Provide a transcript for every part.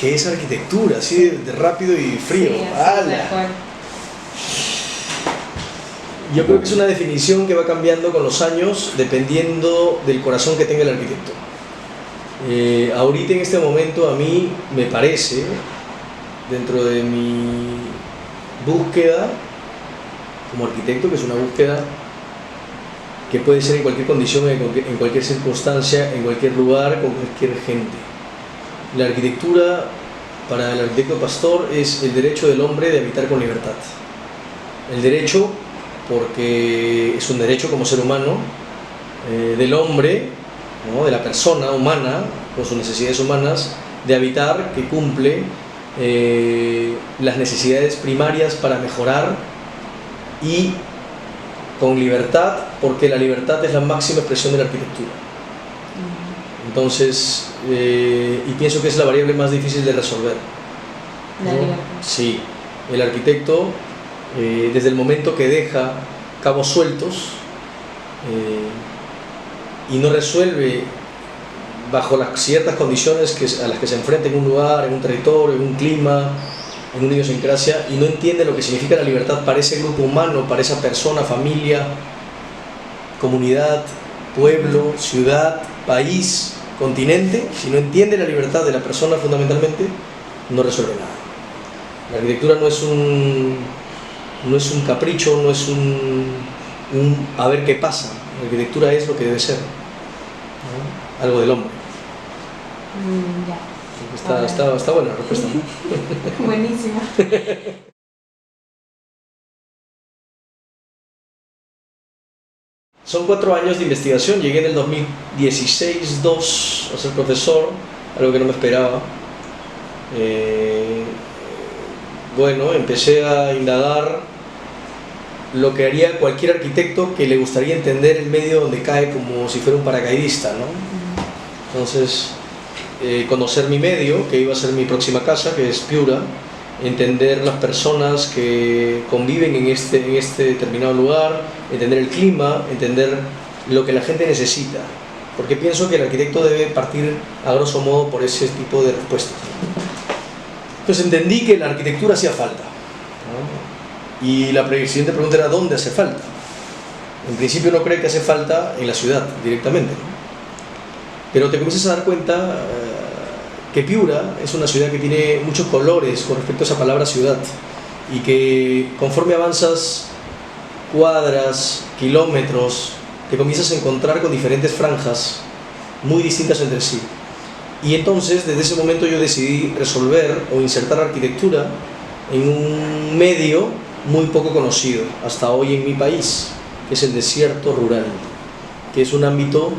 ¿Qué es arquitectura? Así de rápido y frío. Sí, así, ¡Hala! tal cual. Yo creo que es una definición que va cambiando con los años dependiendo del corazón que tenga el arquitecto. Ahorita en este momento a mí me parece, dentro de mi búsqueda como arquitecto, que es una búsqueda que puede ser en cualquier condición, en cualquier circunstancia, en cualquier lugar, con cualquier gente. La arquitectura, para el arquitecto Pastor, es el derecho del hombre de habitar con libertad. El derecho, porque es un derecho como ser humano, del hombre, ¿no?, de la persona humana, con sus necesidades humanas, de habitar, que cumple las necesidades primarias para mejorar y con libertad, porque la libertad es la máxima expresión de la arquitectura. Entonces, y pienso que es la variable más difícil de resolver, La ¿no? libertad. Sí, el arquitecto, desde el momento que deja cabos sueltos y no resuelve bajo las ciertas condiciones a las que se enfrenta en un lugar, en un territorio, en un clima, en una idiosincrasia, y no entiende lo que significa la libertad para ese grupo humano, para esa persona, familia, comunidad, pueblo, ciudad, país, continente. Si no entiende la libertad de la persona fundamentalmente, no resuelve nada. La arquitectura no es un capricho, no es un a ver qué pasa. La arquitectura es lo que debe ser, ¿no? Algo del hombre. Ya. Está buena la respuesta, ¿no? Buenísimo. Son 4 años de investigación. Llegué en el 2016-2 a ser profesor, algo que no me esperaba. Bueno, empecé a indagar lo que haría cualquier arquitecto que le gustaría entender el medio donde cae, como si fuera un paracaidista, ¿no? Entonces, conocer mi medio, que iba a ser mi próxima casa, que es Piura, entender las personas que conviven en este determinado lugar, entender el clima, entender lo que la gente necesita, porque pienso que el arquitecto debe partir a grosso modo por ese tipo de respuestas. Entonces entendí que la arquitectura hacía falta, ¿no? Y la siguiente pregunta era: ¿dónde hace falta? En principio no creo que hace falta en la ciudad directamente, ¿no? Pero te comienzas a dar cuenta que Piura es una ciudad que tiene muchos colores con respecto a esa palabra ciudad, y que conforme avanzas cuadras, kilómetros, te comienzas a encontrar con diferentes franjas muy distintas entre sí. Y entonces, desde ese momento, yo decidí resolver o insertar arquitectura en un medio muy poco conocido hasta hoy en mi país, que es el desierto rural, que es un ámbito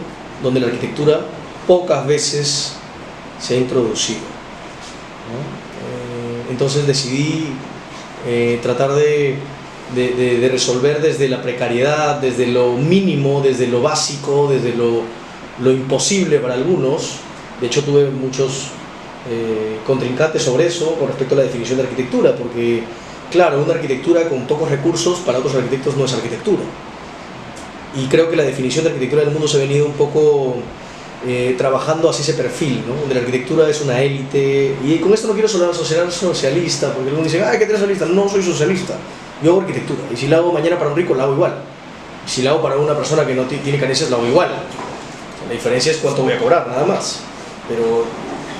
donde la arquitectura pocas veces se ha introducido, ¿no? Entonces decidí tratar de resolver desde la precariedad, desde lo mínimo, desde lo básico, desde lo imposible para algunos. De hecho, tuve muchos contrincantes sobre eso con respecto a la definición de arquitectura, porque, claro, una arquitectura con pocos recursos para otros arquitectos no es arquitectura. Y creo que la definición de arquitectura del mundo se ha venido un poco trabajando hacia ese perfil, ¿no? Donde la arquitectura es una élite. Y con esto no quiero sonar socialista, porque algunos dicen: ¡ay, que eres socialista! No soy socialista, yo hago arquitectura, y si la hago mañana para un rico, la hago igual. Y si la hago para una persona que no tiene carencias, la hago igual. La diferencia es cuánto voy a cobrar, nada más. Pero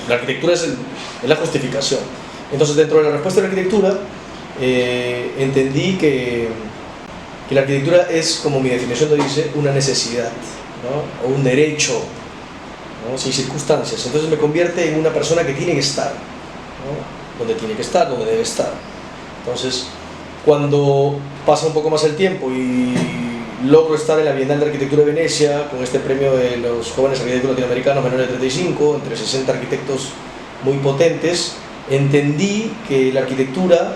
la arquitectura es la justificación. Entonces, dentro de la respuesta de la arquitectura, entendí que la arquitectura es, como mi definición lo dice, una necesidad, ¿no? O un derecho, ¿no? Sin circunstancias. Entonces me convierte en una persona que tiene que estar, ¿no? Donde tiene que estar, donde debe estar. Entonces, cuando pasa un poco más el tiempo y logro estar en la Bienal de Arquitectura de Venecia con este premio de los jóvenes arquitectos latinoamericanos menores de 35, entre 60 arquitectos muy potentes, entendí que la arquitectura,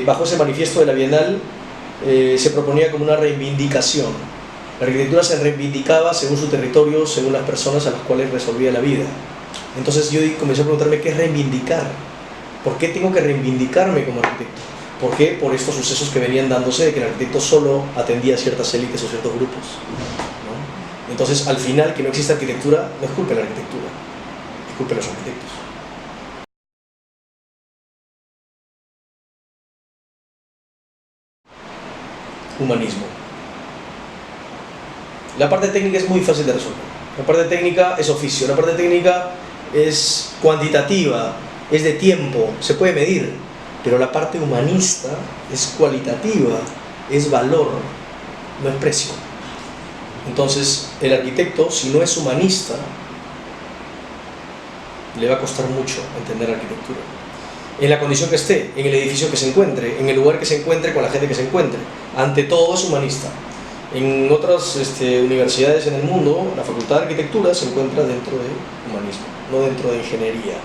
bajo ese manifiesto de la Bienal, se proponía como una reivindicación. La arquitectura se reivindicaba según su territorio, según las personas a las cuales resolvía la vida. Entonces yo comencé a preguntarme: ¿qué es reivindicar? ¿Por qué tengo que reivindicarme como arquitecto? ¿Por qué? Por estos sucesos que venían dándose de que el arquitecto solo atendía a ciertas élites o ciertos grupos, ¿no? Entonces, al final, que no existe arquitectura no es culpa de la arquitectura, es culpa de los arquitectos. humanismo. La parte técnica es muy fácil de resolver. La parte técnica es oficio, la parte técnica es cuantitativa, es de tiempo, se puede medir, pero la parte humanista es cualitativa, es valor, no es precio. Entonces, el arquitecto, si no es humanista, le va a costar mucho entender arquitectura. En la condición que esté, en el edificio que se encuentre, en el lugar que se encuentre, con la gente que se encuentre. Ante todo es humanista. En otras universidades en el mundo, la Facultad de Arquitectura se encuentra dentro de humanismo, no dentro de ingeniería.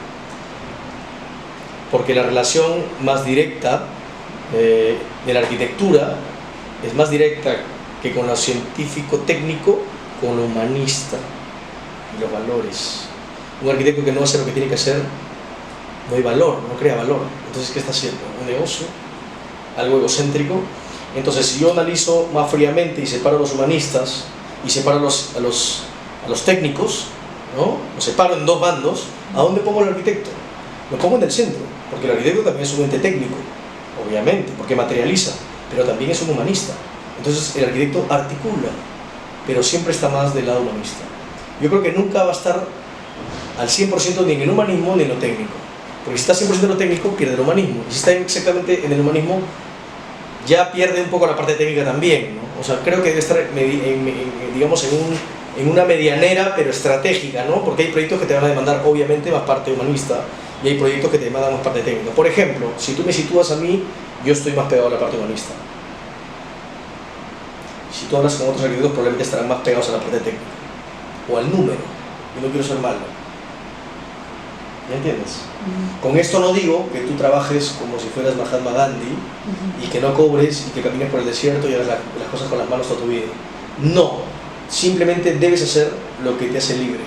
Porque la relación más directa de la arquitectura es más directa que con lo científico-técnico, con lo humanista y los valores. Un arquitecto que no hace lo que tiene que hacer, no hay valor, no crea valor. Entonces, ¿qué está haciendo? Un negocio, algo egocéntrico. Entonces, si yo analizo más fríamente y separo a los humanistas y separo a los técnicos, ¿no? Los separo en dos bandos, ¿a dónde pongo al arquitecto? Lo pongo en el centro, porque el arquitecto también es un ente técnico, obviamente, porque materializa, pero también es un humanista. Entonces, el arquitecto articula, pero siempre está más del lado humanista. Yo creo que nunca va a estar al 100% ni en el humanismo ni en lo técnico. Porque si está 100% en lo técnico, pierde el humanismo. Y si está exactamente en el humanismo, ya pierde un poco la parte técnica también, ¿no? O sea, creo que debe estar, digamos, en una medianera, pero estratégica, ¿no? Porque hay proyectos que te van a demandar, obviamente, más parte humanista, y hay proyectos que te demandan más parte técnica. Por ejemplo, si tú me sitúas a mí, yo estoy más pegado a la parte humanista. Si tú hablas con otros arquitectos, probablemente estarán más pegados a la parte técnica. O al número. Yo no quiero ser malo. ¿Me entiendes? Con esto no digo que tú trabajes como si fueras Mahatma Gandhi y que no cobres y que camines por el desierto y hagas las cosas con las manos toda tu vida. No, simplemente debes hacer lo que te hace libre.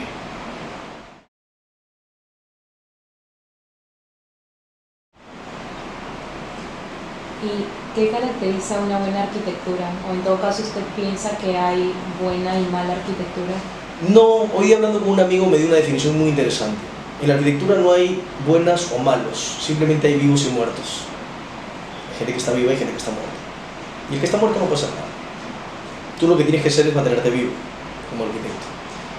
¿Y qué caracteriza una buena arquitectura? O en todo caso, ¿usted piensa que hay buena y mala arquitectura? No, hoy hablando con un amigo me dio una definición muy interesante. En la arquitectura no hay buenas o malos, simplemente hay vivos y muertos. Hay gente que está viva y gente que está muerta. Y el que está muerto no pasa nada. Tú lo que tienes que hacer es mantenerte vivo como arquitecto.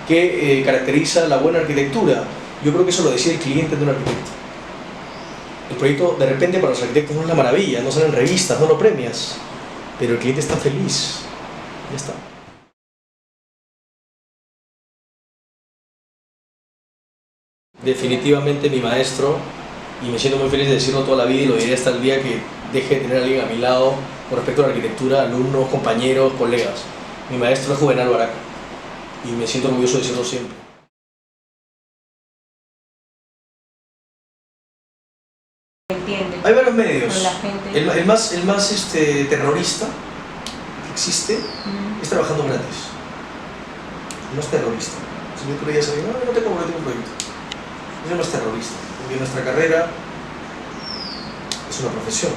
¿Qué caracteriza la buena arquitectura? Yo creo que eso lo decide el cliente de un arquitecto. El proyecto de repente para los arquitectos no es la maravilla, no sale en revistas, no lo premias, pero el cliente está feliz. Ya está. Definitivamente mi maestro, y me siento muy feliz de decirlo toda la vida y lo diré hasta el día que deje de tener a alguien a mi lado con respecto a la arquitectura, alumnos, compañeros, colegas. Mi maestro es Juvenal Baraca y me siento orgulloso de decirlo siempre. Entiende. Hay varios medios. Con la gente. El más terrorista que existe es trabajando gratis. El más terrorista. Si tú le digas a mí, no te cobro, tengo un proyecto. Es el más terrorista, porque nuestra carrera es una profesión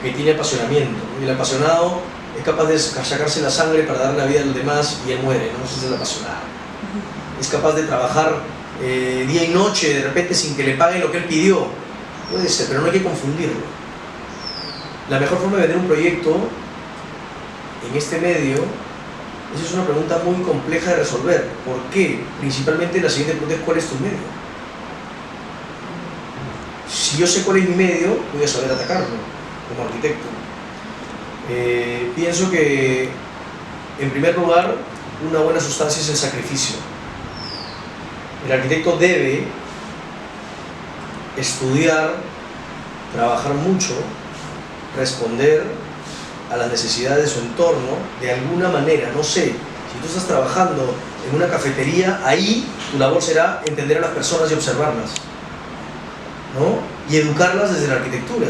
que tiene apasionamiento, y el apasionado es capaz de sacarse la sangre para dar la vida a los demás y él muere, ¿no? Ese es el apasionado. Es capaz de trabajar día y noche de repente sin que le paguen lo que él pidió. Puede ser, pero no hay que confundirlo. La mejor forma de vender un proyecto en este medio, esa es una pregunta muy compleja de resolver. ¿Por qué? Principalmente la siguiente pregunta es: ¿cuál es tu medio? Si yo sé cuál es mi medio, voy a saber atacarlo como arquitecto. Pienso que, en primer lugar, una buena sustancia es el sacrificio. El arquitecto debe estudiar, trabajar mucho, responder a las necesidades de su entorno de alguna manera. No sé, si tú estás trabajando en una cafetería, ahí tu labor será entender a las personas y observarlas, ¿no? Y educarlas desde la arquitectura.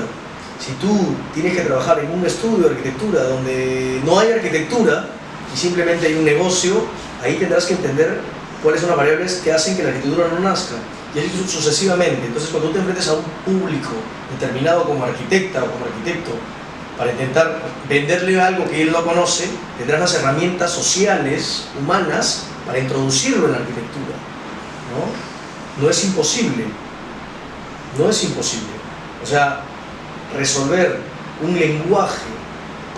Si tú tienes que trabajar en un estudio de arquitectura donde no hay arquitectura y simplemente hay un negocio, ahí tendrás que entender cuáles son las variables que hacen que la arquitectura no nazca, y así sucesivamente. Entonces, cuando tú te enfrentes a un público determinado como arquitecta o como arquitecto para intentar venderle algo que él no conoce, tendrás las herramientas sociales, humanas, para introducirlo en la arquitectura, ¿no? No es imposible, no es imposible. O sea, resolver un lenguaje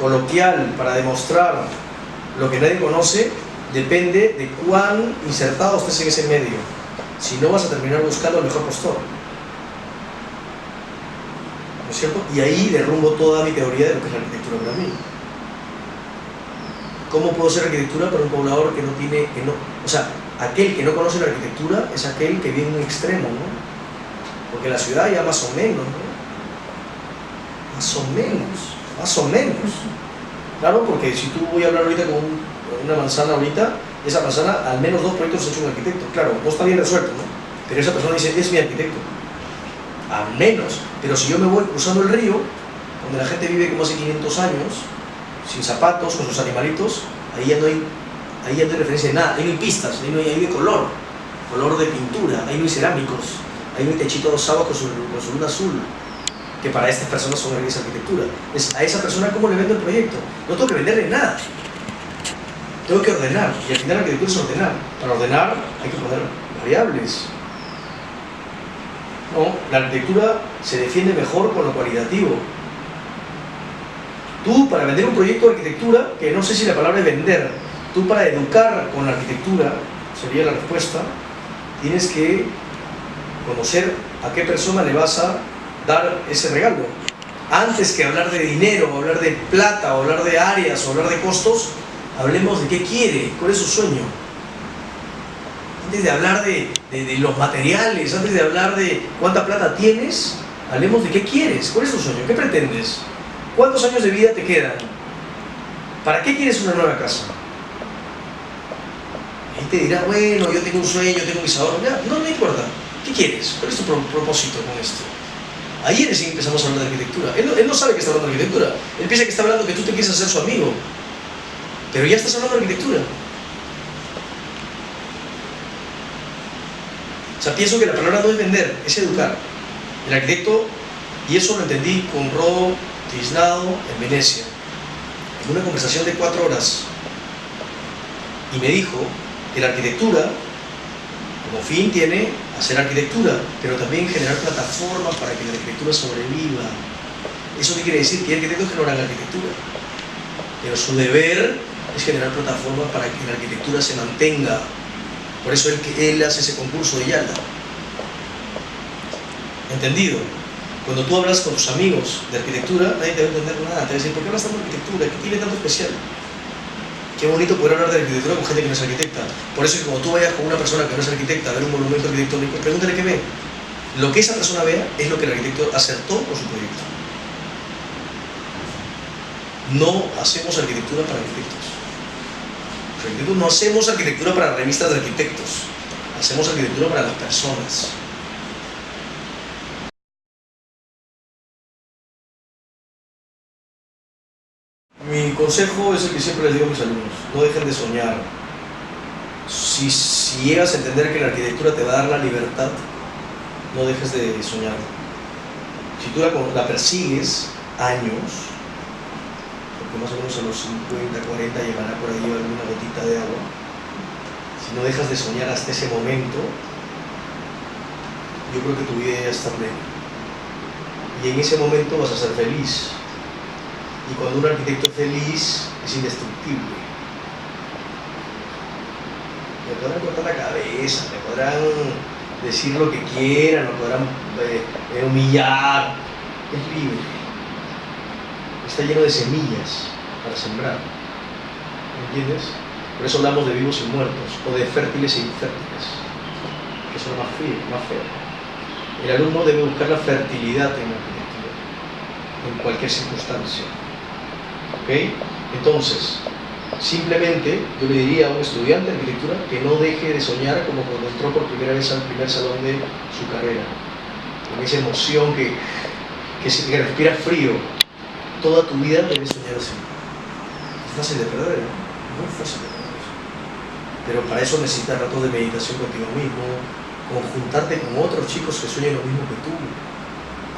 coloquial para demostrar lo que nadie conoce, depende de cuán insertado estés en ese medio. Si no, vas a terminar buscando al mejor postor. ¿No es cierto? Y ahí derrumbo toda mi teoría de lo que es la arquitectura para mí. ¿Cómo puedo ser arquitectura para un poblador que no tiene... o sea, aquel que no conoce la arquitectura es aquel que vive en un extremo, ¿no? Porque la ciudad ya más o menos, ¿no? Más o menos. Claro, porque si tú voy a hablar ahorita con una manzana ahorita, esa manzana al menos 2 proyectos ha hecho un arquitecto. Claro, no está bien resuelto, ¿no? Pero esa persona dice, es mi arquitecto. Al menos. Pero si yo me voy cruzando el río, donde la gente vive como hace 500 años, sin zapatos, con sus animalitos, ahí ya no hay referencia de nada, ahí no hay pistas, ahí no hay color de pintura, ahí no hay cerámicos, ahí no hay techito rosado con su luna azul, que para estas personas son esa arquitectura. Es a esa persona cómo le vendo el proyecto. No tengo que venderle nada, tengo que ordenar, y al final la arquitectura es ordenar. Para ordenar hay que poner variables. No, la arquitectura se defiende mejor con lo cualitativo. Tú, para vender un proyecto de arquitectura, que no sé si la palabra es vender, tú para educar con la arquitectura, sería la respuesta, tienes que conocer a qué persona le vas a dar ese regalo. Antes que hablar de dinero, o hablar de plata, o hablar de áreas, o hablar de costos, hablemos de qué quiere, cuál es su sueño. Antes de hablar de los materiales, antes de hablar de cuánta plata tienes, hablemos de qué quieres, cuál es tu sueño, qué pretendes. ¿Cuántos años de vida te quedan? ¿Para qué quieres una nueva casa? Y te dirá, bueno, yo tengo un sueño, tengo mis ahorros. Ya, no importa. ¿Qué quieres? ¿Cuál es tu propósito con esto? Ayer recién empezamos a hablar de arquitectura. Él no sabe que está hablando de arquitectura. Él piensa que está hablando que tú te quieres hacer su amigo. Pero ya estás hablando de arquitectura. O sea, pienso que la palabra no es vender, es educar. El arquitecto, y eso lo entendí con Rodo Tiznado en Venecia, en una conversación de 4 horas, y me dijo que la arquitectura como fin tiene hacer arquitectura, pero también generar plataformas para que la arquitectura sobreviva. ¿Eso qué quiere decir? Que hay arquitectos que no harán arquitectura, pero su deber es generar plataformas para que la arquitectura se mantenga. Por eso él hace ese concurso de Yala. ¿Entendido? Cuando tú hablas con tus amigos de arquitectura, nadie te va a entender nada. Te va a decir, ¿por qué hablas tanto de arquitectura? ¿Qué tiene tanto especial? Qué bonito poder hablar de arquitectura con gente que no es arquitecta. Por eso es que cuando tú vayas con una persona que no es arquitecta a ver un monumento arquitectónico, pregúntale qué ve. Lo que esa persona vea es lo que el arquitecto acertó con su proyecto. No hacemos arquitectura para arquitectos. Los arquitectos no hacemos arquitectura para revistas de arquitectos. Hacemos arquitectura para las personas. Mi consejo es el que siempre les digo a mis alumnos: no dejen de soñar. Si llegas a entender que la arquitectura te va a dar la libertad, no dejes de soñar. Si tú la persigues años, porque más o menos a los 50, 40 llegará por ahí alguna gotita de agua, si no dejas de soñar hasta ese momento, yo creo que tu vida ya está plena. Y en ese momento vas a ser feliz. Y cuando un arquitecto es feliz, es indestructible. Le podrán cortar la cabeza, le podrán decir lo que quieran, lo podrán humillar. Es libre. Está lleno de semillas para sembrar. ¿Entiendes? Por eso hablamos de vivos y muertos, o de fértiles e infértiles, que son más feos. El alumno debe buscar la fertilidad en la arquitectura, en cualquier circunstancia. ¿Ok? Entonces, simplemente yo le diría a un estudiante de arquitectura que no deje de soñar como cuando entró por primera vez al primer salón de su carrera, con esa emoción que respira frío. Toda tu vida debes soñar así. Es fácil de perder, ¿no? Muy fácil de perder. Pero para eso necesitas ratos de meditación contigo mismo, conjuntarte con otros chicos que sueñan lo mismo que tú,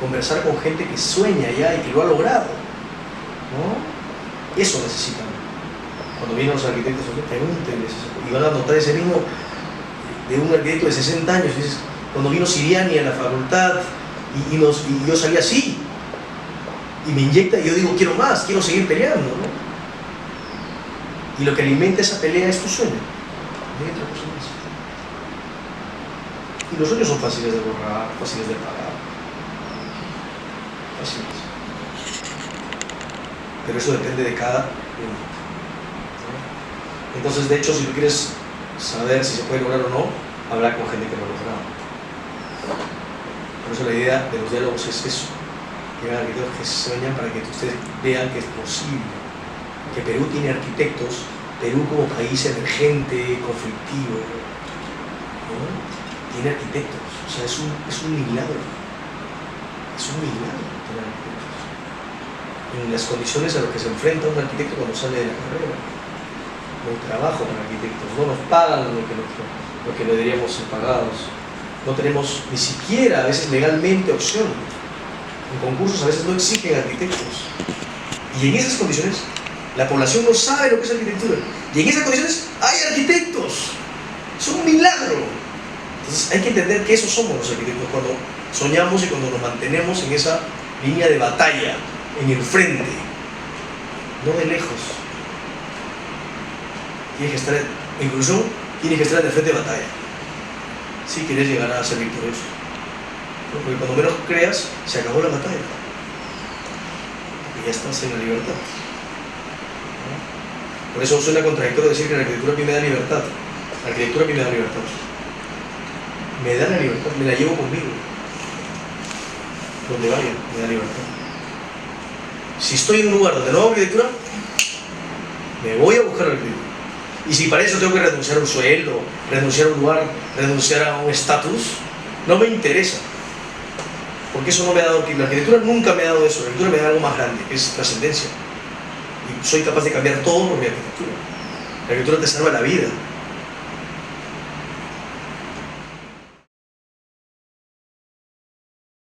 conversar con gente que sueña ya y que lo ha logrado, ¿no? Eso necesitan. Cuando vienen los arquitectos, pregúntenles eso, y van a notar ese mismo de un arquitecto de 60 años. Dices, cuando vino Siriani a la facultad y yo salí así, y me inyecta y yo digo, quiero más, quiero seguir peleando, ¿no? Y lo que alimenta esa pelea es tu sueño. No hay otra cosa más. Y los sueños son fáciles de borrar, fáciles de pagar. Fáciles. Pero eso depende de cada uno, ¿no? Entonces, de hecho, si tú quieres saber si se puede lograr o no, hablar con gente que lo ha logrado. Por eso la idea de los diálogos es eso. Llegar a arquitectos que sueñan para que ustedes vean que es posible. Que Perú tiene arquitectos, Perú como país emergente, conflictivo, ¿no? Tiene arquitectos. O sea, es un milagro. Es un milagro tener arquitectos. En las condiciones a las que se enfrenta un arquitecto cuando sale de la carrera. No hay trabajo para arquitectos, no nos pagan lo que le diríamos pagados. No tenemos ni siquiera a veces legalmente opción. En concursos a veces no exigen arquitectos. Y en esas condiciones la población no sabe lo que es arquitectura. Y en esas condiciones hay arquitectos. Es un milagro. Entonces hay que entender que esos somos los arquitectos cuando soñamos y cuando nos mantenemos en esa línea de batalla, en el frente, no de lejos. Tienes que estar, incluso tienes que estar en el frente de batalla si quieres llegar a ser victorioso, ¿no? Porque cuando menos creas se acabó la batalla y ya estás en la libertad, ¿no? Por eso suena contradictorio decir que la arquitectura a mí me da libertad. La arquitectura a mí me da libertad, me da la libertad, me la llevo conmigo donde vaya, me da libertad. Si estoy en un lugar donde no hago arquitectura, me voy a buscar arquitectura. Y si para eso tengo que renunciar a un sueldo, renunciar a un lugar, renunciar a un estatus, no me interesa. Porque eso no me ha dado, la arquitectura nunca me ha dado eso, la arquitectura me da algo más grande, que es trascendencia. Y soy capaz de cambiar todo por mi arquitectura. La arquitectura te salva la vida.